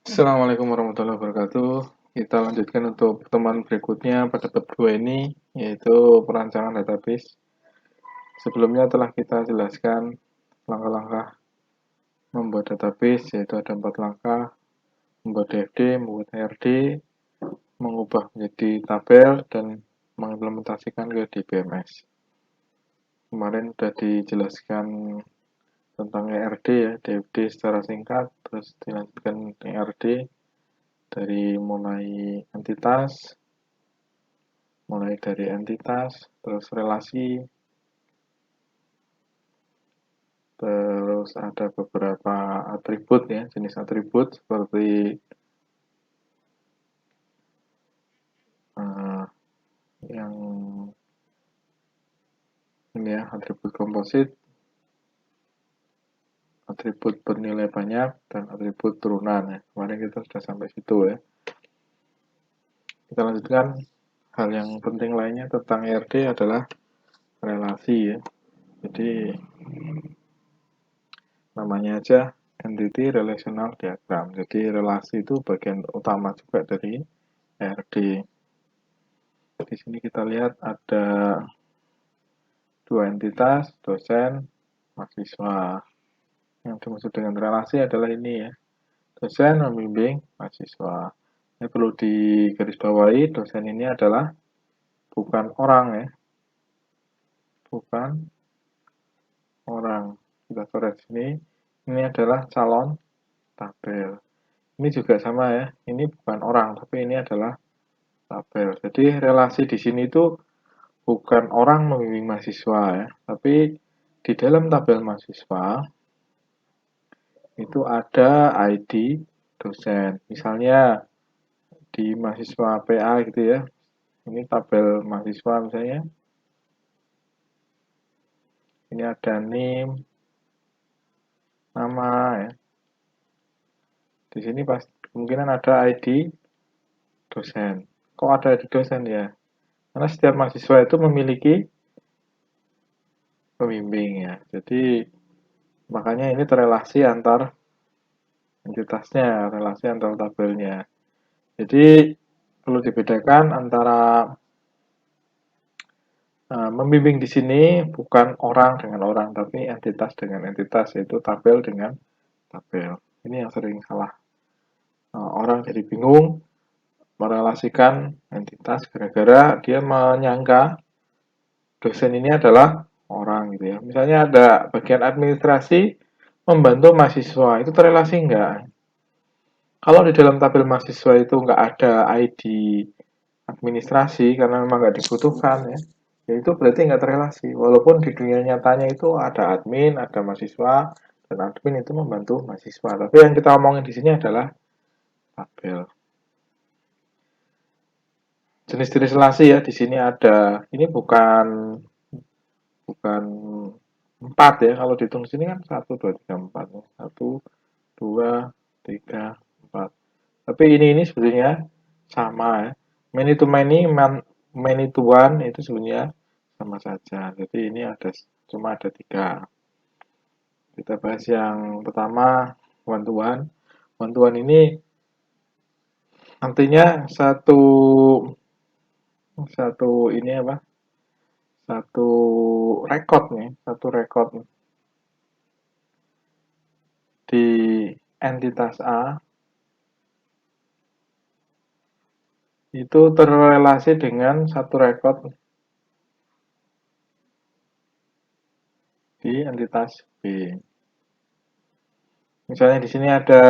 Assalamualaikum warahmatullahi wabarakatuh. Kita lanjutkan untuk pertemuan berikutnya pada bab 2 ini, yaitu perancangan database. Sebelumnya telah kita jelaskan langkah-langkah membuat database, yaitu ada 4 langkah: membuat DFD, membuat HRD, mengubah menjadi tabel, dan mengimplementasikan ke DBMS. Kemarin sudah dijelaskan tentang ERD ya, DFD secara singkat, terus dilanjutkan ERD dari mulai dari entitas, terus relasi, terus ada beberapa atribut ya, jenis atribut seperti yang ini ya, atribut komposit, atribut bernilai banyak, dan atribut turunan ya. Kemarin kita sudah sampai situ ya. Kita lanjutkan. Hal yang penting lainnya tentang ERD adalah relasi ya. Jadi namanya aja entity relational diagram. Jadi relasi itu bagian utama juga dari ERD. Di sini kita lihat ada dua entitas, dosen, mahasiswa. Yang dimaksud dengan relasi adalah ini ya. Dosen membimbing mahasiswa. Ini perlu digarisbawahi, dosen ini adalah bukan orang ya. Bukan orang. Kita coret sini. Ini adalah calon tabel. Ini juga sama ya. Ini bukan orang, tapi ini adalah tabel. Jadi relasi di sini itu bukan orang membimbing mahasiswa ya, tapi di dalam tabel mahasiswa itu ada ID dosen. Misalnya di mahasiswa PA gitu ya. Ini tabel mahasiswa misalnya. Ini ada NIM, nama ya. Di sini pasti kemungkinan ada ID dosen. Kok ada ID dosen ya? Karena setiap mahasiswa itu memiliki pembimbing ya. Jadi makanya ini terrelasi antar entitasnya, relasi antar tabelnya. Jadi perlu dibedakan antara membimbing di sini bukan orang dengan orang, tapi entitas dengan entitas, yaitu tabel dengan tabel. Ini yang sering salah. Orang jadi bingung merelasikan entitas gara-gara dia menyangka dosen ini adalah orang gitu ya. Misalnya ada bagian administrasi membantu mahasiswa, itu terrelasi enggak? Kalau di dalam tabel mahasiswa itu nggak ada ID administrasi karena memang nggak dibutuhkan ya itu berarti nggak terrelasi. Walaupun di dunia nyatanya itu ada admin, ada mahasiswa, dan admin itu membantu mahasiswa. Tapi yang kita omongin di sini adalah tabel. Jenis-jenis relasi ya di sini ada. Ini bukan 4 ya. Kalau dihitung di sini kan 1, 2, 3, 4. 1, 2, 3, 4. Tapi ini sebetulnya sama ya. Many to many, many to one itu sebenarnya sama saja. Jadi ini cuma ada 3. Kita bahas yang pertama one to one. One to one ini artinya satu ini apa? Satu rekod nih, satu rekod di entitas A itu terrelasi dengan satu rekod di entitas B. Misalnya di sini ada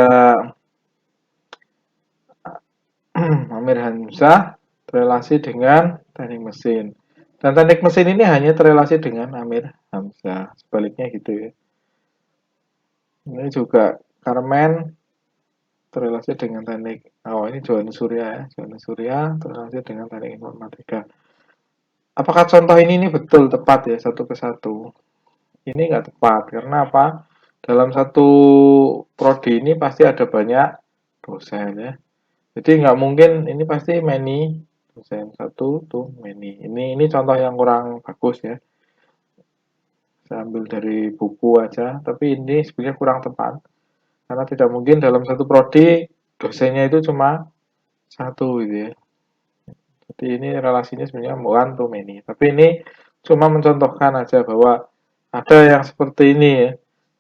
Amir Hamzah terrelasi dengan teknik mesin. Dan teknik mesin ini hanya terrelasi dengan Amir Hamzah. Sebaliknya gitu ya. Ini juga Carmen terrelasi dengan teknik, ini Johan Surya ya. Johan Surya terrelasi dengan teknik informatika. Apakah contoh ini betul tepat ya satu ke satu? Ini nggak tepat karena apa? Dalam satu prodi ini pasti ada banyak dosen ya. Jadi nggak mungkin ini pasti many dosen satu tuh many. Ini contoh yang kurang bagus ya. Saya ambil dari buku aja, tapi ini sebenarnya kurang tepat karena tidak mungkin dalam satu prodi dosennya itu cuma satu gitu ya. Jadi ini relasinya sebenarnya one to many. Tapi ini cuma mencontohkan aja bahwa ada yang seperti ini ya,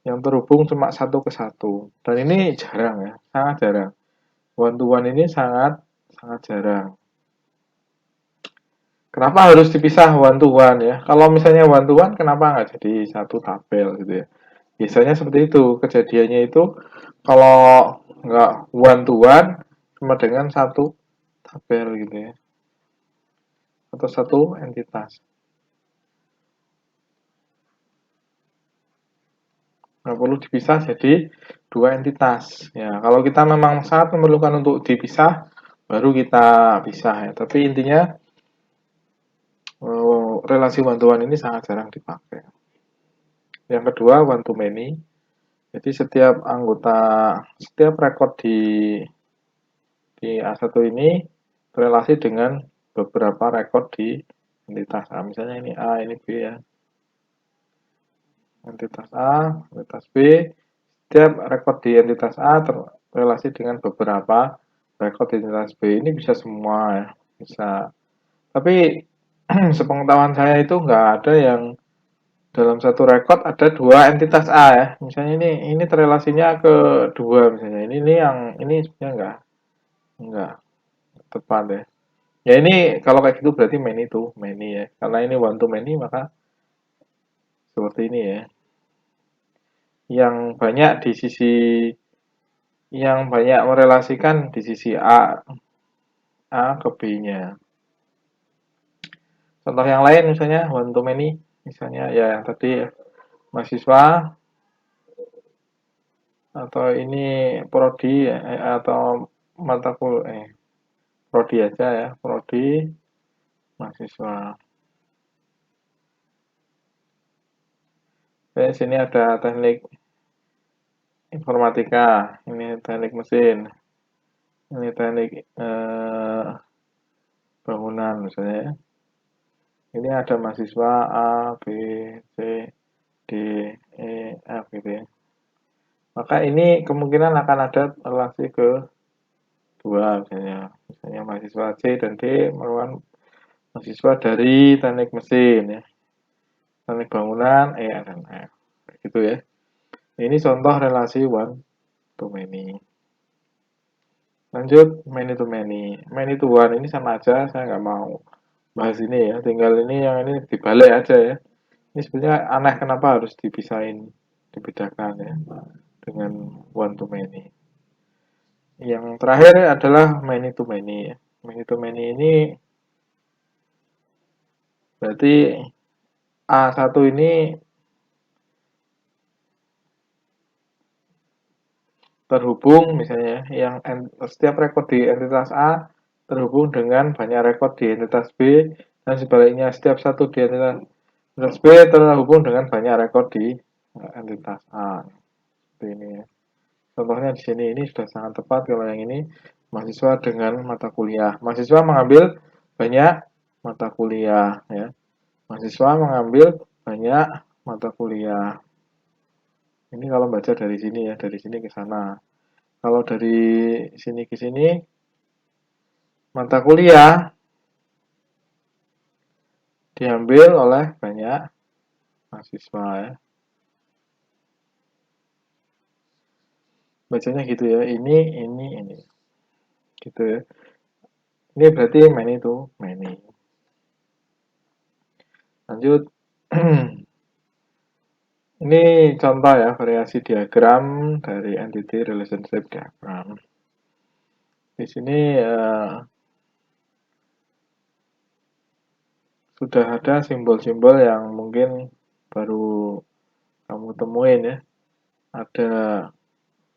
yang terhubung cuma satu ke satu. Dan ini jarang ya, sangat jarang. One to one ini sangat sangat jarang. Kenapa harus dipisah one to one ya? Kalau misalnya one to one, kenapa nggak jadi satu tabel gitu ya? Biasanya seperti itu. Kejadiannya itu kalau nggak one to one, cuma dengan satu tabel gitu ya. Atau satu entitas. Nggak perlu dipisah jadi dua entitas. Ya, kalau kita memang sangat memerlukan untuk dipisah, baru kita pisah ya. Tapi intinya relasi one to one ini sangat jarang dipakai. Yang kedua, one to many. Jadi setiap rekod di A1 ini berrelasi dengan beberapa rekod di entitas A. Misalnya ini A, ini B ya. Entitas A, entitas B. Setiap rekod di entitas A terrelasi dengan beberapa rekod di entitas B. Ini bisa semua ya. Bisa. Tapi sepengetahuan saya itu nggak ada yang dalam satu rekod ada dua entitas A ya. Misalnya ini terrelasinya ke dua misalnya. Ini yang ini sebenarnya enggak tepat ya. Ya ini kalau kayak gitu berarti many to many ya. Karena ini one to many maka seperti ini ya. Yang banyak di sisi yang banyak merelasikan di sisi A ke B-nya. Contoh yang lain misalnya one to many, misalnya ya tadi mahasiswa atau ini prodi atau mata kuliah prodi aja ya, prodi mahasiswa. Sini ada teknik informatika, ini teknik mesin, ini teknik bangunan misalnya ya. Ini ada mahasiswa A, B, C, D, E, F gitu ya. Maka ini kemungkinan akan ada relasi ke dua misalnya mahasiswa C dan D merupakan mahasiswa dari teknik mesin ya, teknik bangunan E dan F gitu ya. Ini contoh relasi one to many. Lanjut many to many, many to one ini sama aja, saya nggak mau bahas ini ya, tinggal ini yang ini dibalik aja ya. Ini sebenarnya aneh kenapa harus dipisahin, dibedakan ya dengan one to many. Yang terakhir adalah many to many ya. Many to many ini berarti A1 ini terhubung misalnya yang setiap rekod di entitas A terhubung dengan banyak rekod di entitas B dan sebaliknya setiap satu di entitas B terhubung dengan banyak rekod di entitas A. Seperti ini ya. Contohnya di sini ini sudah sangat tepat kalau yang ini mahasiswa dengan mata kuliah. Mahasiswa mengambil banyak mata kuliah ya. Mahasiswa mengambil banyak mata kuliah. Ini kalau baca dari sini ya, dari sini ke sana. Kalau dari sini ke sini, mata kuliah diambil oleh banyak mahasiswa ya. Bacanya gitu ya, ini. Gitu ya. Ini berarti many to many. Lanjut. Ini contoh ya, variasi diagram dari entity relationship diagram. Di sini sudah ada simbol-simbol yang mungkin baru kamu temuin ya. Ada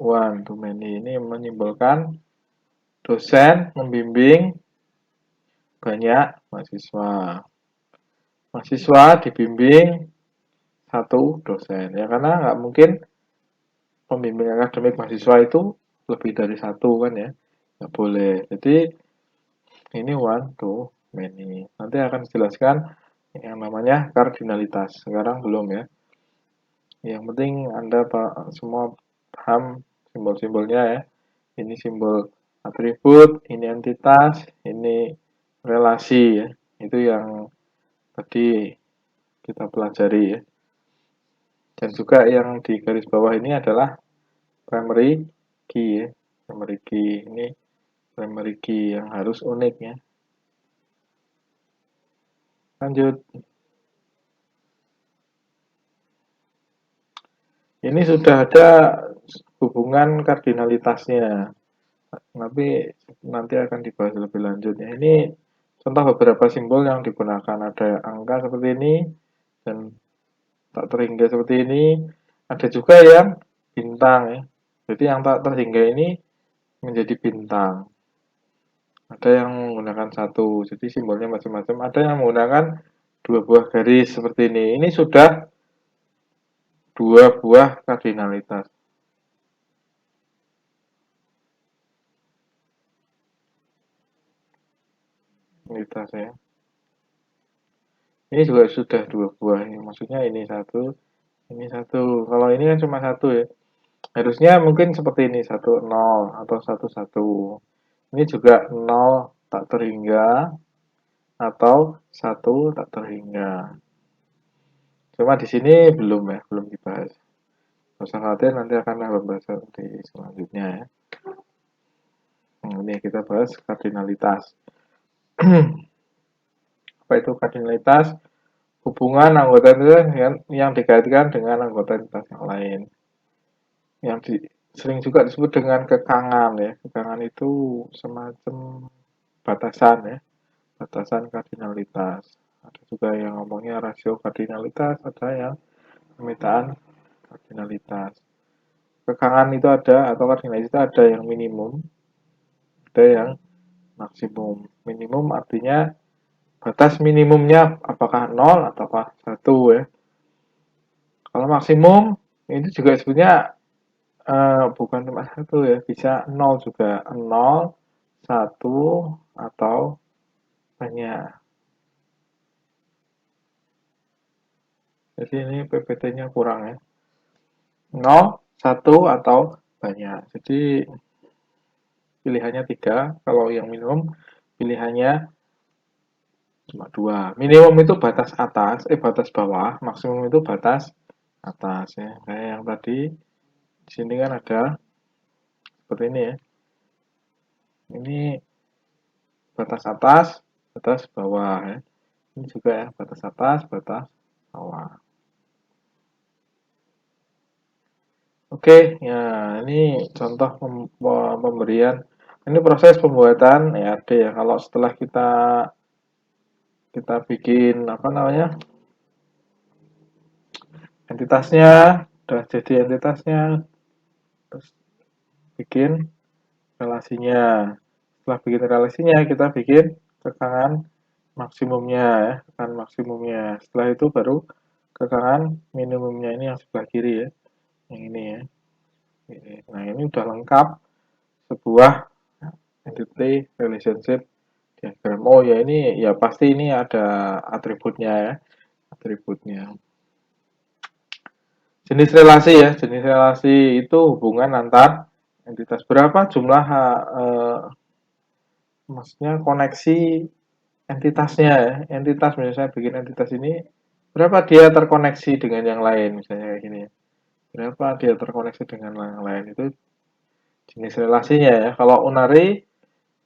one to many ini menyimbolkan dosen membimbing banyak mahasiswa. Mahasiswa dibimbing satu dosen ya karena nggak mungkin pembimbing akademik mahasiswa itu lebih dari satu kan ya, nggak boleh. Jadi ini one to many. Nanti akan dijelaskan yang namanya kardinalitas. Sekarang belum ya. Yang penting Anda semua paham simbol-simbolnya ya. Ini simbol atribut, ini entitas, ini relasi ya. Itu yang tadi kita pelajari ya. Dan juga yang di garis bawah ini adalah primary key ya. Primary key ini primary key yang harus unik ya. Lanjut. Ini sudah ada hubungan kardinalitasnya. Tapi nanti akan dibahas lebih lanjut ya. Ini contoh beberapa simbol yang digunakan. Ada angka seperti ini dan tak terhingga seperti ini. Ada juga yang bintang ya. Jadi yang tak terhingga ini menjadi bintang. Ada yang menggunakan satu, jadi simbolnya macam-macam. Ada yang menggunakan dua buah garis seperti ini. Ini sudah dua buah kardinalitas. Kardinalitas ya. Ini juga sudah dua buah. Maksudnya ini satu, ini satu. Kalau ini kan cuma satu ya. Harusnya mungkin seperti ini, satu nol atau satu satu. Ini juga nol tak terhingga atau satu tak terhingga. Cuma di sini belum ya, belum dibahas. Nggak usah khawatir, nanti akan ada pembahasan di selanjutnya ya. Ini kita bahas kardinalitas. Apa itu kardinalitas? Hubungan anggota entitas yang dikaitkan dengan anggota entitas yang lain. Yang sering juga disebut dengan kekangan ya. Kekangan itu semacam batasan ya, batasan kardinalitas. Ada juga yang ngomongnya rasio kardinalitas, ada yang pemetaan kardinalitas. Kekangan itu ada, atau kardinalitas itu ada yang minimum, ada yang maksimum. Minimum artinya batas minimumnya apakah 0 ataukah 1 ya. Kalau maksimum itu juga sebenarnya bukan cuma 1 ya, bisa 0 juga. 0, 1, atau banyak. Jadi ini PPT-nya kurang ya. 0, 1, atau banyak. Jadi pilihannya 3. Kalau yang minimum pilihannya cuma 2. Minimum itu batas atas, batas bawah. Maksimum itu batas atas ya. Kayak yang tadi di sini kan ada seperti ini ya. Ini batas atas, batas bawah ya. Ini juga ya, batas atas, batas bawah. Oke, ya ini contoh pemberian. Ini proses pembuatan EAD ya. Kalau setelah kita bikin apa namanya entitasnya, udah jadi entitasnya, terus bikin relasinya. Setelah bikin relasinya, kita bikin kekangan maksimumnya ya, kekangan maksimumnya. Setelah itu baru kekangan minimumnya ini yang sebelah kiri ya, yang ini ya. Nah ini udah lengkap sebuah entity relationship diagram. Oh ya ini ya pasti ini ada atributnya ya, atributnya. Jenis relasi ya, jenis relasi itu hubungan antar entitas. Berapa jumlah maksudnya koneksi entitasnya ya. Entitas misalnya saya bikin entitas ini berapa dia terkoneksi dengan yang lain misalnya kayak gini ya. Berapa dia terkoneksi dengan yang lain itu jenis relasinya ya. Kalau unary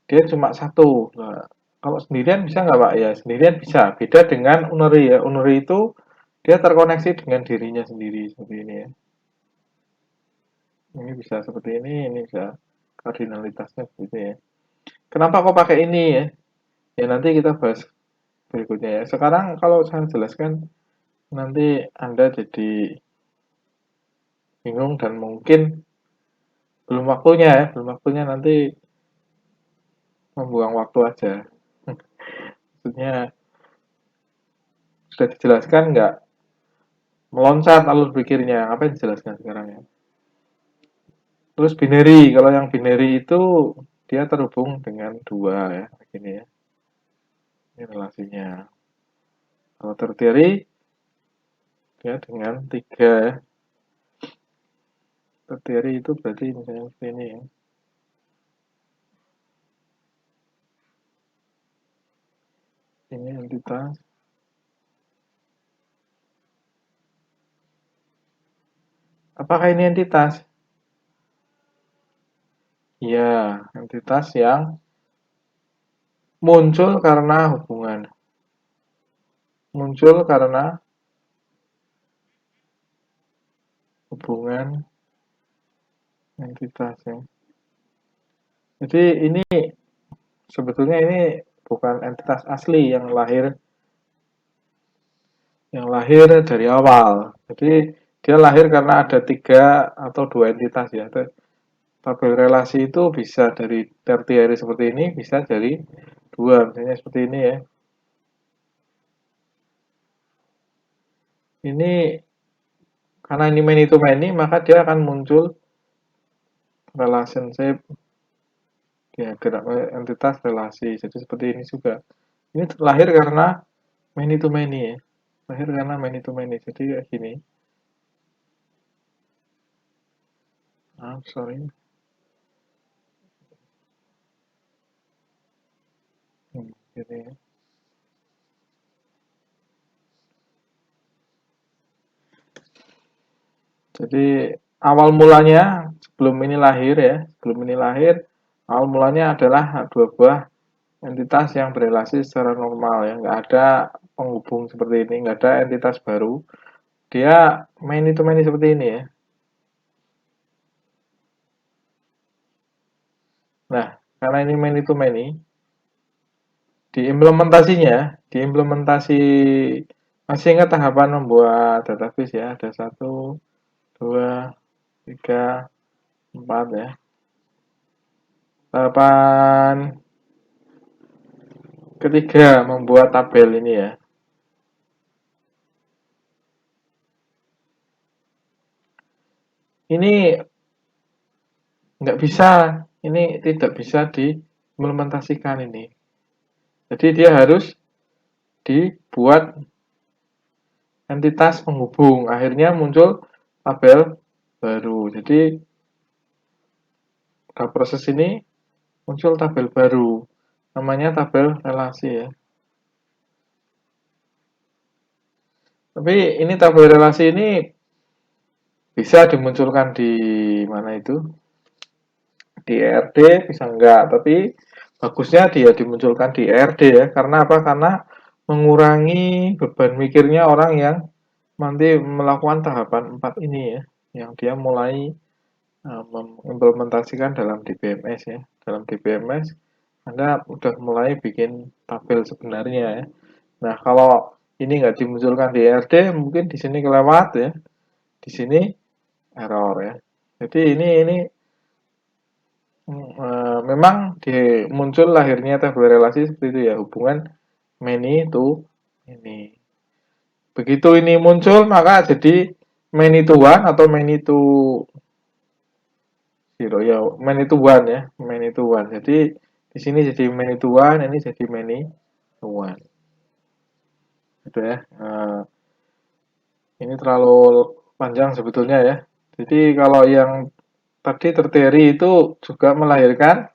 dia cuma satu. Nah, kalau sendirian bisa nggak Pak? Ya sendirian bisa. Beda dengan unary ya. Unary itu dia terkoneksi dengan dirinya sendiri seperti ini ya. Ini bisa seperti ini bisa kardinalitasnya seperti ya. Kenapa kok pakai ini ya? Ya nanti kita bahas berikutnya ya. Sekarang kalau saya jelaskan nanti Anda jadi bingung dan mungkin belum waktunya ya, belum waktunya nanti membuang waktu aja. Maksudnya sudah dijelaskan nggak meloncat alur pikirnya, apa yang dijelaskan sekarang ya. Terus binary, kalau yang binary itu dia terhubung dengan dua ya, begini ya. Ini relasinya. Kalau tertiary dia dengan tiga ya. Tertiary itu berarti misalnya seperti ini ya. Ini entitas. Apakah ini entitas? Ya, entitas yang muncul karena hubungan. Muncul karena hubungan entitas ya. Jadi ini sebetulnya ini bukan entitas asli yang lahir dari awal. Jadi dia lahir karena ada 3 atau 2 entitas ya. Tabel relasi itu bisa dari tertiary seperti ini, bisa dari 2, misalnya seperti ini ya. Ini karena ini many to many, maka dia akan muncul relationship diagram entitas relasi. Jadi seperti ini juga. Ini lahir karena many to many ya. Lahir karena many to many. Jadi kayak gini. Sorry. Gini ya. Jadi awal mulanya sebelum ini lahir ya, awal mulanya adalah 2 buah entitas yang berelasi secara normal ya, nggak ada penghubung seperti ini, nggak ada entitas baru. Dia many to many seperti ini ya. Nah, karena ini many to many, diimplementasi masih ingat tahapan membuat database ya, ada 1, 2, 3, 4 ya. Tahapan ketiga membuat tabel ini ya. Ini nggak bisa, ini tidak bisa diimplementasikan ini. Jadi dia harus dibuat entitas penghubung. Akhirnya muncul tabel baru. Jadi pada proses ini muncul tabel baru. Namanya tabel relasi ya. Tapi ini tabel relasi ini bisa dimunculkan di mana itu? Di ERD bisa enggak, tapi bagusnya dia dimunculkan di ERD ya. Karena apa? Karena mengurangi beban mikirnya orang yang nanti melakukan tahapan 4 ini ya, yang dia mulai mengimplementasikan dalam DBMS ya. Dalam DBMS Anda udah mulai bikin tabel sebenarnya ya. Nah, kalau ini nggak dimunculkan di ERD, mungkin di sini kelewat ya. Di sini error ya. Jadi ini memang muncul lahirnya tabel relasi seperti itu ya, hubungan many to ini. Begitu ini muncul maka jadi many to one atau many to zero ya, many to one ya, many to one. Jadi di sini jadi many to one, ini jadi many to one. Gitu ya. Ini terlalu panjang sebetulnya ya. Jadi kalau yang tadi tertiary itu juga melahirkan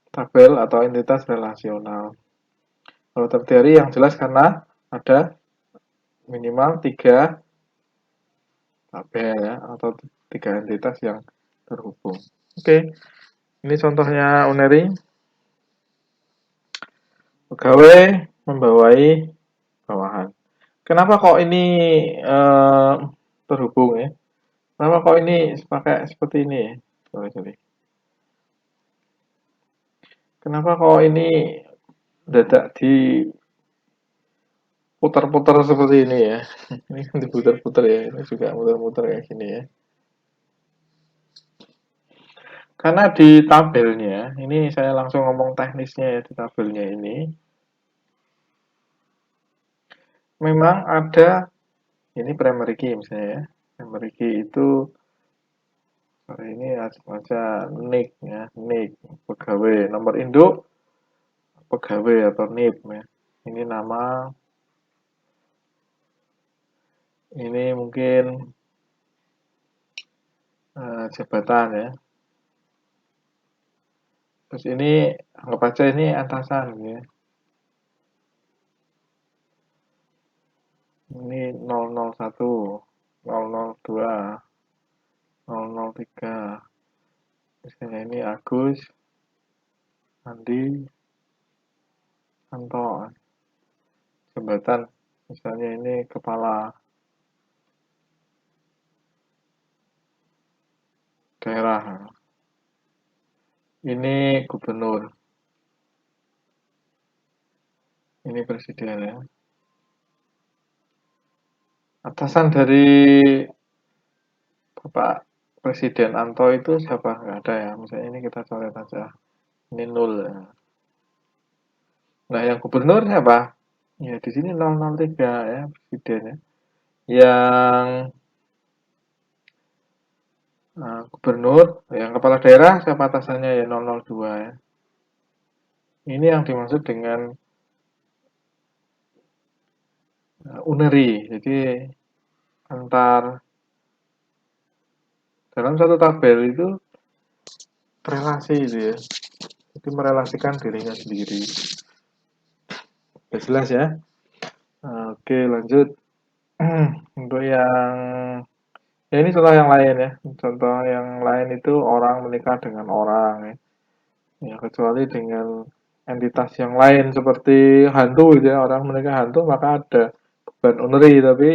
tabel atau entitas relasional. Kalau tertiary yang jelas karena ada minimal 3 tabel ya, atau 3 entitas yang terhubung. Oke, ini contohnya Uneri. Pegawai membawai bawahan. Kenapa kok ini terhubung ya? Kenapa kok ini pakai seperti ini ya? Sorry. Kenapa kok ini dadak diputar-putar seperti ini ya? Ini kan diputar-putar ya. Ini juga muter-muter kayak gini ya. Karena di tabelnya, ini saya langsung ngomong teknisnya ya di tabelnya ini. Memang ada, ini primary key misalnya ya. Primary key itu, sorry ini aja nick ya, nick, pegawai, nomor induk, pegawai atau NIP ya. Ini nama, ini mungkin jabatan ya. Terus ini anggap aja ini atasan ya. Ini 001, 002, 003. Misalnya ini Agus, Andi, Anto. Jembatan, misalnya ini kepala daerah. Ini gubernur, ini presiden ya. Atasan dari Bapak Presiden Anto itu siapa? Nggak ada ya. Misalnya ini kita coret aja. Ini 0 ya. Nah, yang gubernur siapa? Ya, di sini 003 ya, presiden ya. Yang gubernur, yang kepala daerah siapa atasannya ya 002 ya. Ini yang dimaksud dengan uneri. Jadi antar dalam satu tabel itu relasi itu ya. Jadi merelasikan dirinya sendiri. Udah jelas ya? Oke, lanjut. Untuk yang ya ini contoh yang lain ya. Contoh yang lain itu orang menikah dengan orang ya. Ya, kecuali dengan entitas yang lain seperti hantu gitu ya. Orang menikah hantu maka ada bukan uneri tapi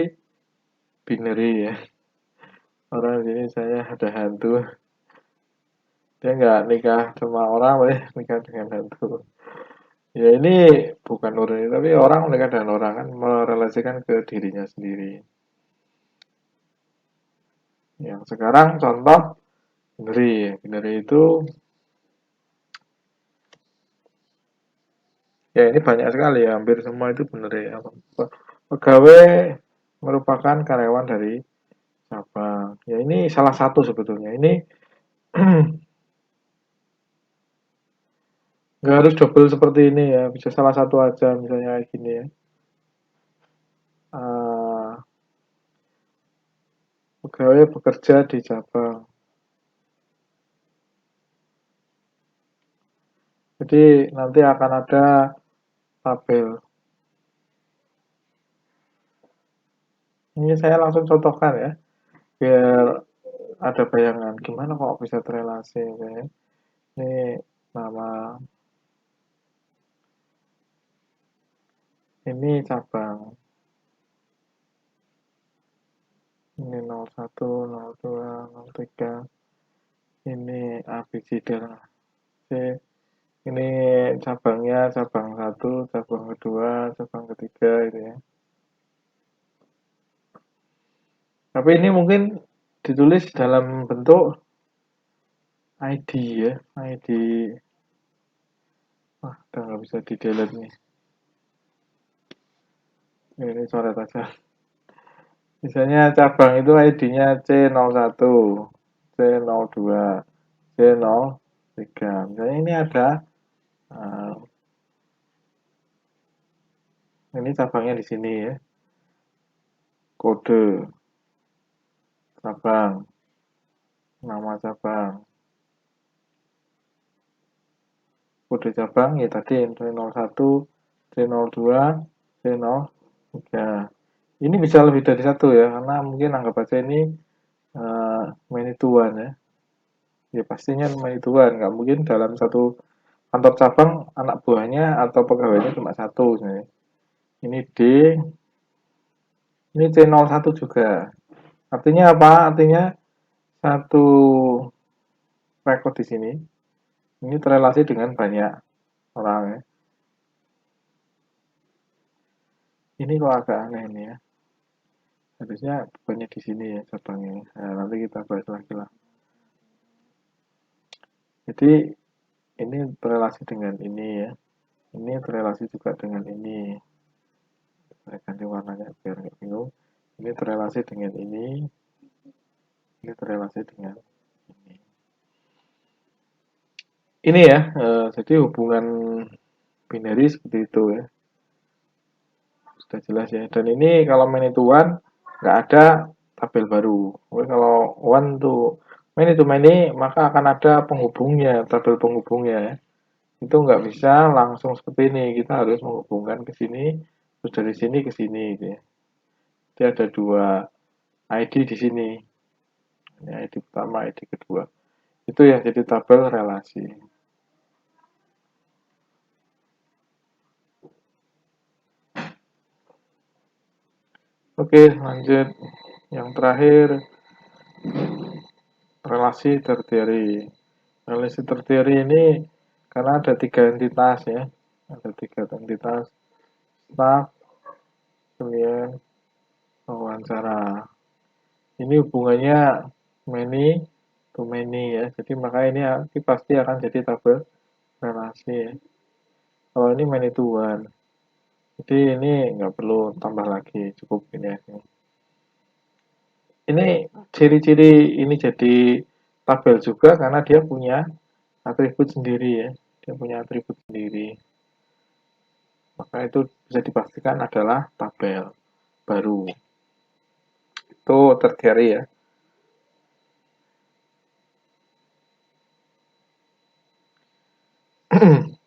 binary ya. Orang di sini saya ada hantu. Dia nggak nikah sama orang, tapi nikah dengan hantu. Ya ini bukan uneri tapi orang menikah dengan orang kan merelasikan ke dirinya sendiri. Yang sekarang contoh binary. Binary itu ya ini banyak sekali ya, hampir semua itu benar ya. Pegawai merupakan karyawan dari cabang. Ya ini salah satu sebetulnya. Ini nggak harus double seperti ini ya. Bisa salah satu aja misalnya kayak gini ya. Uh, Pegawai bekerja di cabang. Jadi nanti akan ada tabel. Ini saya langsung contohkan ya. Biar ada bayangan gimana kok bisa terrelasi ya. Ini nama, ini cabang. Ini 01, 02, 03. Ini ABCD lah. Ini cabangnya cabang 1, cabang kedua, cabang ketiga gitu ya. Tapi ini mungkin ditulis dalam bentuk ID ya, ID. Wah, udah nggak bisa di delete nih. Ini coret aja. Misalnya cabang itu ID-nya C01, C02, C03. Misalnya ini ada, uh, ini cabangnya di sini ya, kode cabang, nama cabang, kode cabang ya tadi C01, C02, C03. Ini bisa lebih dari satu ya, karena mungkin anggap aja ini many to one ya. Ya pastinya many to one, nggak mungkin dalam satu kantor cabang anak buahnya atau pegawainya cuma satu sebenarnya. Ini D, ini C01 juga. Artinya apa? Artinya satu rekod di sini ini terrelasi dengan banyak orang ya. Ini kok agak aneh ini ya. Harusnya bukannya di sini ya cabangnya. Nah, nanti kita bahas lagi lah. Jadi ini terrelasi dengan ini ya. Ini terrelasi juga dengan ini. Saya ganti warnanya biar nggak bingung. Ini terrelasi dengan ini terrelasi dengan ini. Ini ya, jadi hubungan binary seperti itu ya. Sudah jelas ya. Dan ini kalau many to one nggak ada tabel baru. Oke, kalau one to many maka akan ada penghubungnya, tabel penghubungnya ya. Itu nggak bisa langsung seperti ini. Kita harus menghubungkan ke sini, terus dari sini ke sini gitu ya. Dia ada dua ID di sini. Ini ID pertama, ID kedua. Itu yang jadi tabel relasi. Oke, lanjut. Yang terakhir, relasi tertiary. Relasi tertiary ini karena ada 3 entitas ya. Ada 3 entitas. Staff, klien, wawancara. Ini hubungannya many to many ya. Jadi maka ini pasti akan jadi tabel relasi ya. Kalau ini many to one. Jadi ini nggak perlu tambah lagi, cukup ini aja. Ini ciri-ciri ini jadi tabel juga karena dia punya atribut sendiri ya. Dia punya atribut sendiri. Maka itu bisa dipastikan adalah tabel baru. Itu tertiary ya.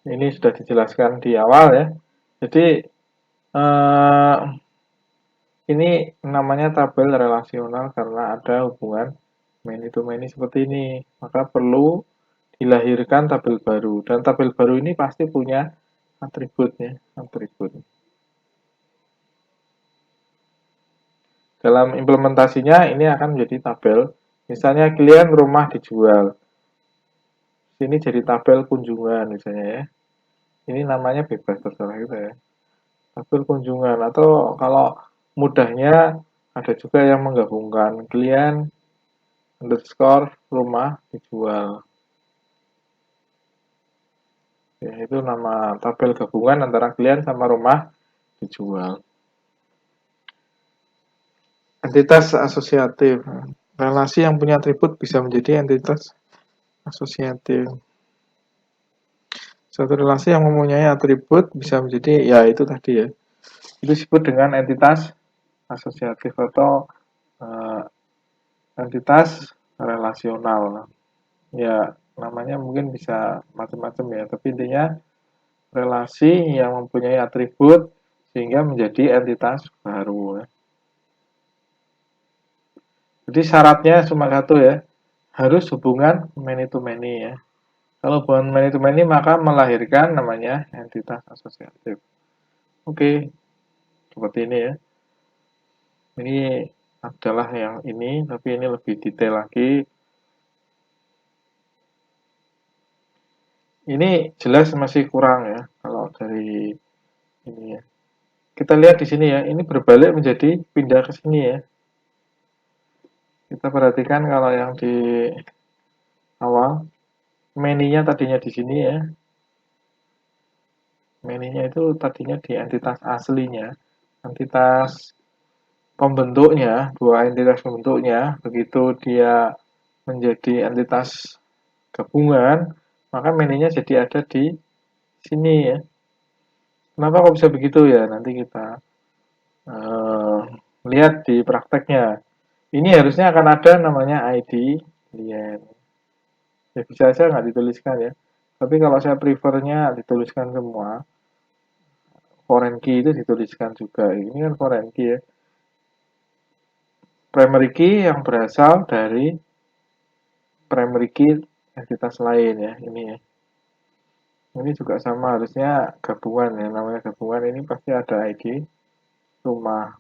Ini sudah dijelaskan di awal ya. Jadi ini namanya tabel relasional karena ada hubungan many to many seperti ini. Maka perlu dilahirkan tabel baru. Dan tabel baru ini pasti punya atributnya. Atribut. Dalam implementasinya ini akan menjadi tabel. Misalnya klien rumah dijual. Sini jadi tabel kunjungan misalnya ya. Ini namanya bebas terserah kita ya. Tabel kunjungan atau kalau mudahnya ada juga yang menggabungkan klien underscore rumah dijual. Ya, itu nama tabel gabungan antara klien sama rumah dijual. Entitas asosiatif. Relasi yang punya atribut bisa menjadi entitas asosiatif. Suatu relasi yang mempunyai atribut bisa menjadi, ya itu tadi ya. Itu disebut dengan entitas asosiatif atau entitas relasional. Ya, namanya mungkin bisa macam-macam ya, tapi intinya relasi yang mempunyai atribut sehingga menjadi entitas baru ya. Jadi syaratnya cuma satu ya, harus hubungan many to many ya. Kalau hubungan many to many maka melahirkan namanya entitas asosiatif. Oke, seperti ini ya. Ini adalah yang ini, tapi ini lebih detail lagi. Ini jelas masih kurang ya, kalau dari ini ya. Kita lihat di sini ya, ini berbalik menjadi pindah ke sini ya. Kita perhatikan kalau yang di awal, many-nya tadinya di sini ya. Many-nya itu tadinya di entitas aslinya, entitas pembentuknya, dua entitas pembentuknya, begitu dia menjadi entitas gabungan, maka many-nya jadi ada di sini ya. Kenapa kok bisa begitu ya? Nanti kita lihat di prakteknya. Ini harusnya akan ada namanya ID klien. Ya bisa saja nggak dituliskan ya. Tapi kalau saya prefernya dituliskan semua, foreign key itu dituliskan juga. Ini kan foreign key ya. Primary key yang berasal dari primary key entitas lain ya. Ini ya. Ini juga sama harusnya gabungan ya. Namanya gabungan ini pasti ada ID rumah.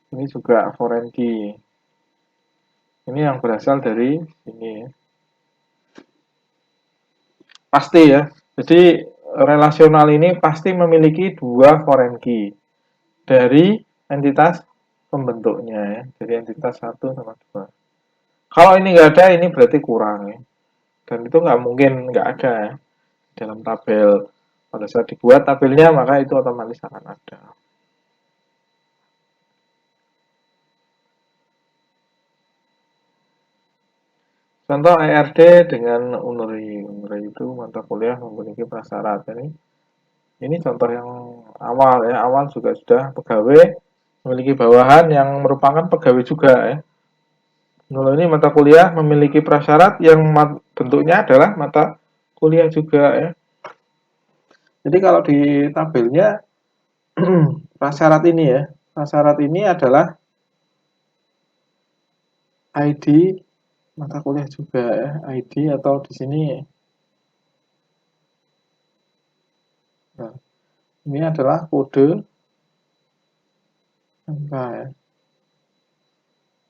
Ini juga foreign key. Ini yang berasal dari ini ya. Pasti ya. Jadi relasional ini pasti memiliki dua foreign key dari entitas pembentuknya ya. Dari entitas 1 sama 2. Kalau ini nggak ada, ini berarti kurang ya. Dan itu nggak mungkin nggak ada ya. Dalam tabel. Pada saat dibuat tabelnya, maka itu otomatis akan ada. Contoh ERD dengan UNRI. UNRI itu mata kuliah memiliki prasyarat. Ini contoh yang awal ya. Awal juga sudah pegawai memiliki bawahan yang merupakan pegawai juga ya. Ini mata kuliah memiliki prasyarat yang bentuknya adalah mata kuliah juga ya. Jadi kalau di tabelnya prasyarat ini ya, Prasyarat ini adalah ID mata kuliah juga ya, ID atau di sini. Nah, ini adalah kode angka ya.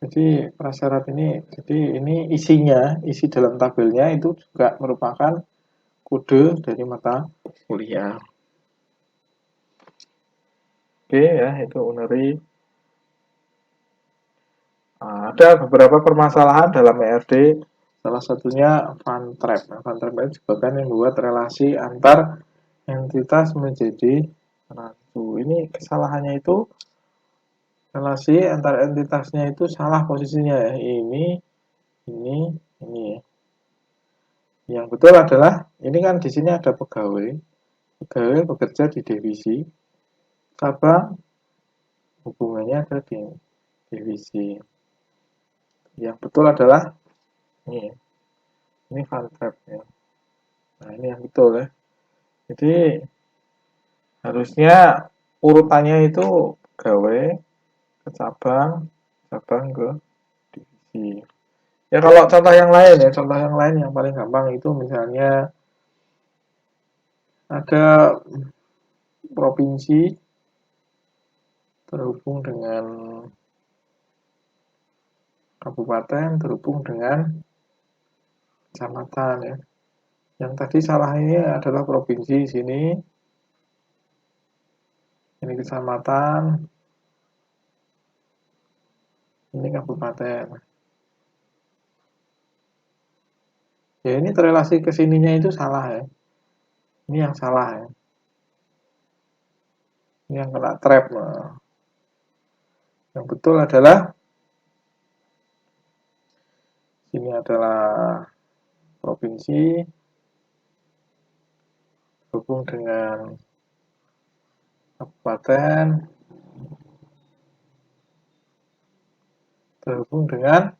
Jadi prasyarat ini, jadi ini isinya, isi dalam tabelnya itu juga merupakan kode dari mata kuliah. Oke ya, itu UNERI. Nah, ada beberapa permasalahan dalam ERD, salah satunya Van Trapp. Nah, Van Trapp itu juga kan yang membuat relasi antar entitas menjadi rancu. Ini kesalahannya itu relasi antar entitasnya itu salah posisinya ya. Ini, ini ya. Yang betul adalah ini kan di sini ada pegawai. Pegawai bekerja di divisi. Cabang hubungannya ada di divisi. Yang betul adalah ini Van Trapp ya. Nah, ini yang betul ya. Jadi harusnya urutannya itu pegawai ke cabang, cabang ke divisi. Ya kalau contoh yang lain ya, contoh yang lain yang paling gampang itu misalnya ada provinsi terhubung dengan kabupaten, terhubung dengan kecamatan ya. Yang tadi salah ini adalah provinsi sini, ini kecamatan, ini kabupaten. Ya ini terrelasi ke sininya itu salah ya. Ini yang salah ya. Ini yang kena trap. Nah. Yang betul adalah ini adalah provinsi terhubung dengan kabupaten terhubung dengan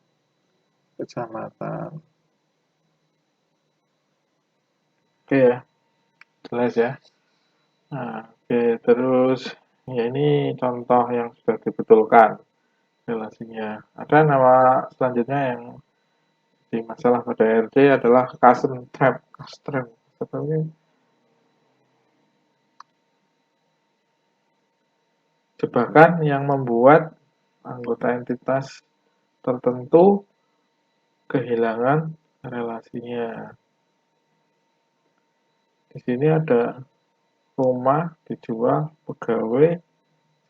kecamatan. Oke ya, jelas ya. Nah, oke, terus ya ini contoh yang sudah dibetulkan relasinya. Ada nama selanjutnya yang di masalah pada RD adalah custom trap. Sebenarnya jebakan yang membuat anggota entitas tertentu kehilangan relasinya. Di sini ada rumah dijual pegawai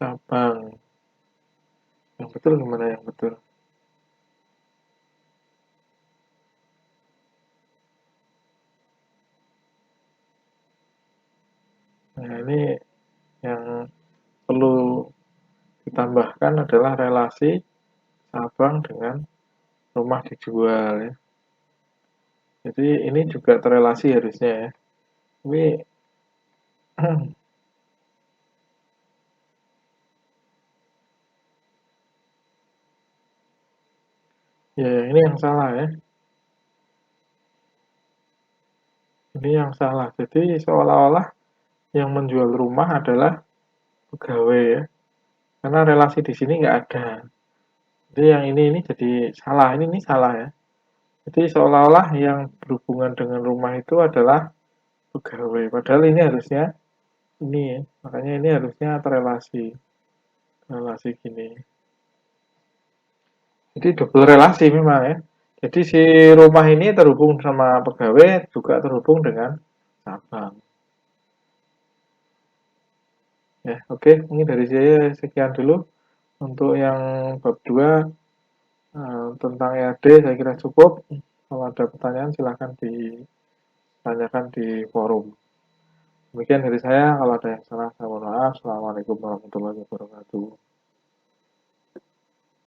cabang. Yang betul gimana yang betul? Nah, ini yang perlu ditambahkan adalah relasi cabang dengan rumah dijual ya. Jadi ini juga terrelasi harusnya ya. Tapi ya ini yang salah ya. Ini yang salah. Jadi seolah-olah yang menjual rumah adalah pegawai ya. Karena relasi di sini nggak ada. Jadi yang ini jadi salah. Ini salah ya. Jadi seolah-olah yang berhubungan dengan rumah itu adalah pegawai. Padahal ini harusnya ini ya. Makanya ini harusnya terrelasi. Relasi gini. Jadi double relasi memang ya. Jadi si rumah ini terhubung sama pegawai juga terhubung dengan cabang. Ya, oke. Ini dari saya sekian dulu. Untuk yang bab 2 tentang EAD saya kira cukup. Kalau ada pertanyaan silahkan ditanyakan di forum. Demikian dari saya. Kalau ada yang salah saya mohon maaf. Assalamualaikum warahmatullahi wabarakatuh.